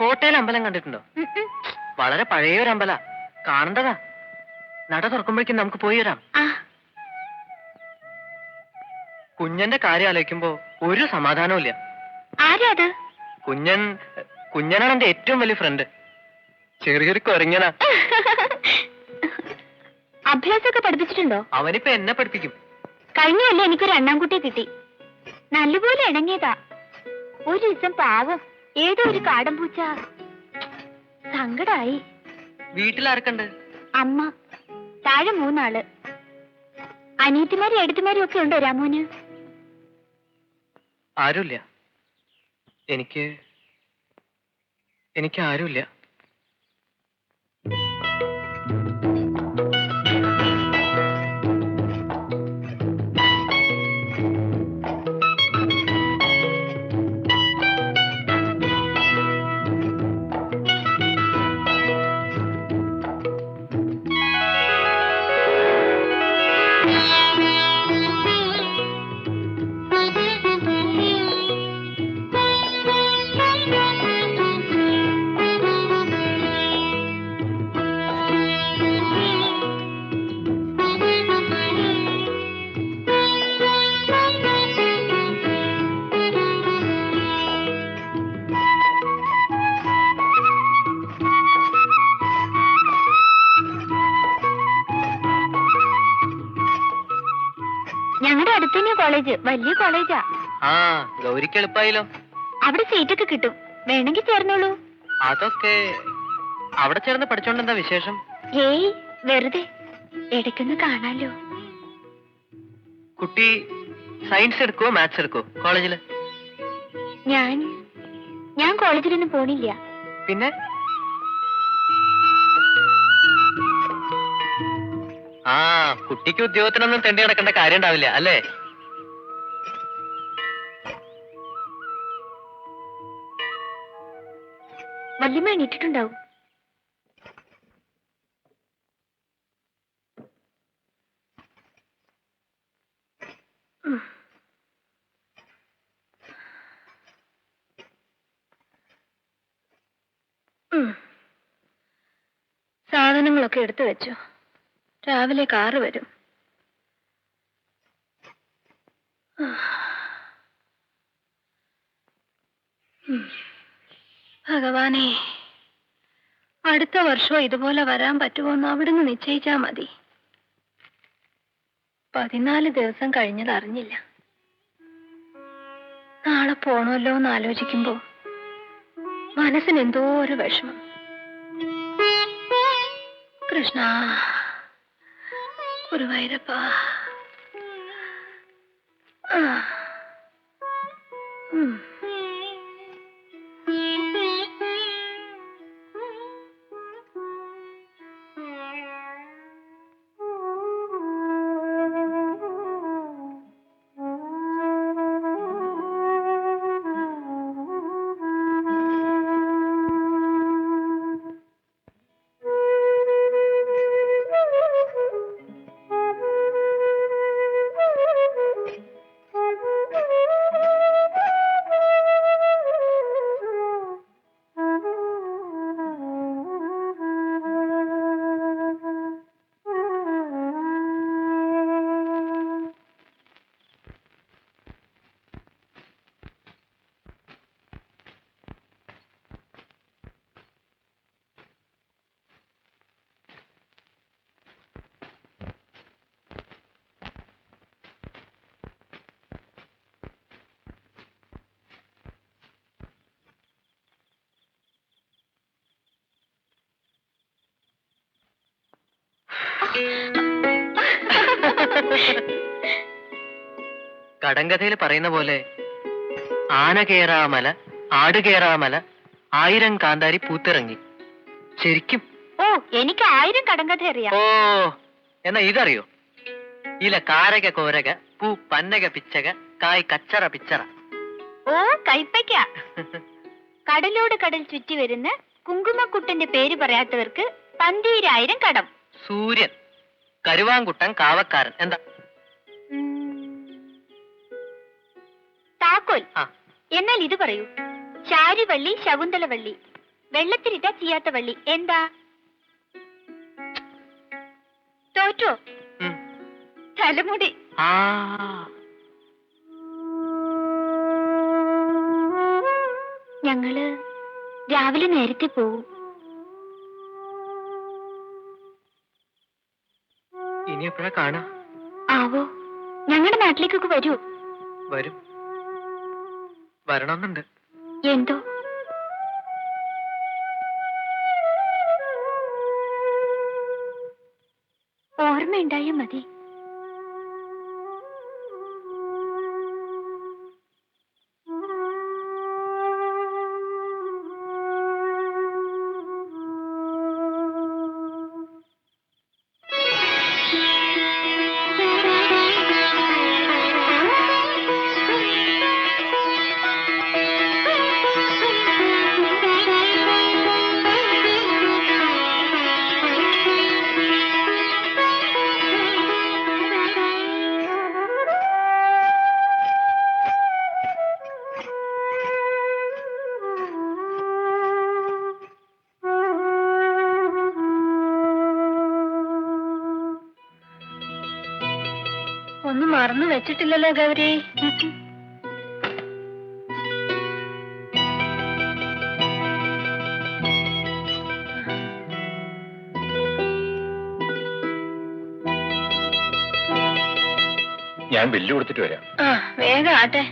കോട്ടയിൽ അമ്പലം കണ്ടിട്ടുണ്ടോ? വളരെ പഴയൊരു അമ്പല, കാണേണ്ടതാ. നട തുറക്കുമ്പോഴേക്കും നമുക്ക് പോയി വരാം. കുഞ്ഞന്റെ കാര്യം ആലോചിക്കുമ്പോ ഒരു സമാധാനവും ഇല്ല. ആരാ അത്? കുഞ്ഞനാണ് എന്റെ ഏറ്റവും വലിയ ഫ്രണ്ട്. ചെറിയൊരു കൊരങ്ങനാ. അഭ്യാസമൊക്കെ പഠിപ്പിച്ചിട്ടുണ്ടോ? അവനിപ്പോ എന്നെ പഠിപ്പിക്കും. കഴിഞ്ഞല്ലേ എനിക്കൊരു അണ്ണാൻകുട്ടിയെ കിട്ടി. നല്ലപോലെ ഇണങ്ങിയതാ. ഒരു ദിവസം പാവം ഏതോ ഒരു കാടൻ പൂച്ച സങ്കടായി. വീട്ടിലാർക്കുണ്ട്? അമ്മ, താഴെ 3 ആള്. അനിയത്തിമാരും എടുത്തുമാരും ഒക്കെ ഉണ്ടോ രാമോന്? ആരുമില്ല. എനിക്ക് ആരുമില്ല. ഞങ്ങളുടെ അടുത്തന്നെ കോളേജ്, വലിയ കോളേജാ. ഗൗരിക്ക് എളുപ്പമായില്ലോ. അവിടെ സീറ്റൊക്കെ കിട്ടും, വേണമെങ്കിൽ ചേർന്നോളൂ. അതൊക്കെ അവിടെ ചേർന്ന് പഠിച്ചോണ്ടെന്താ വിശേഷം? ഏയ് വെറുതെ, ഇടയ്ക്കൊന്ന് കാണാലോ. കുട്ടി സയൻസ് എടുക്കോ മാത്സ് എടുക്കോ കോളേജില്? ഞാൻ കോളേജിലൊന്നും പോണില്ല. പിന്നെ കുട്ടിക്ക് ഉദ്യോഗത്തിനൊന്നും തെണ്ടി നടക്കേണ്ട കാര്യം ഉണ്ടാവില്ല അല്ലേ? വല്യമ്മ എണീറ്റിട്ടുണ്ടാവും. സാധനങ്ങളൊക്കെ എടുത്തു വെച്ചു. രാവിലെ കാറ് വരും. ഭഗവാനെ, അടുത്ത വർഷം ഇതുപോലെ വരാൻ പറ്റുമോന്ന് അവിടുന്ന് നിശ്ചയിച്ചാ മതി. 14 ദിവസം കഴിഞ്ഞത് അറിഞ്ഞില്ല. നാളെ പോണല്ലോ എന്ന് ആലോചിക്കുമ്പോ മനസ്സിന് എന്തോ ഒരു വിഷമം. കൃഷ്ണ, ഗുരുവായൂരപ്പ. കടങ്കഥയിൽ പറയുന്ന പോലെ ആന കേറാമല, ആട് കേറാമല, 1000 കാന്താരി പൂത്തിറങ്ങി. ശരിക്കും എനിക്ക് 1000 കടങ്കഥ അറിയാം. എന്നാ ഇതറിയോ? ഇല കാരക കോരക, പൂ പന്നക പിച്ചക, കായ് കച്ചറ പിച്ചറ. കൈപ്പയ്ക്ക. കടലോട് കടൽ ചുറ്റി വരുന്ന കുങ്കുമക്കുട്ടന്റെ പേര് പറയാത്തവർക്ക് 12000 കടം. സൂര്യൻ, കരുവാങ്കുട്ടൻ, കാവക്കാരൻ. എന്താ? താക്കോൽ. എന്നാൽ ഇത് പറയൂ. ചാരുവള്ളി, ശകുന്തളവള്ളി വെള്ളത്തിലിട്ടാ ചെയ്യാത്ത വള്ളി എന്താ? തോറ്റോ? തലമുടി. ഞങ്ങള് രാവിലെ നേരത്തെ പോവും. ഇനി എപ്പോഴാ കാണാ? ആവോ, ഞങ്ങളുടെ നാട്ടിലേക്കൊക്കെ വരൂ. വരും, വരണമെന്നുണ്ട്. എന്തോ ഓർമ്മയുണ്ടായാ മതി. ഒന്നും മറന്നു വെച്ചിട്ടില്ലല്ലോ ഗൗരി. ഞാൻ ബില്ല് കൊടുത്തിട്ട് വരാം. വേഗം ആട്ടെ.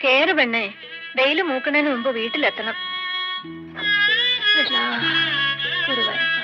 കേറ് പെണ്ണേ, വെയില് മൂക്കണതിന് മുമ്പ് വീട്ടിലെത്തണം. ഗുരുവായൂർ.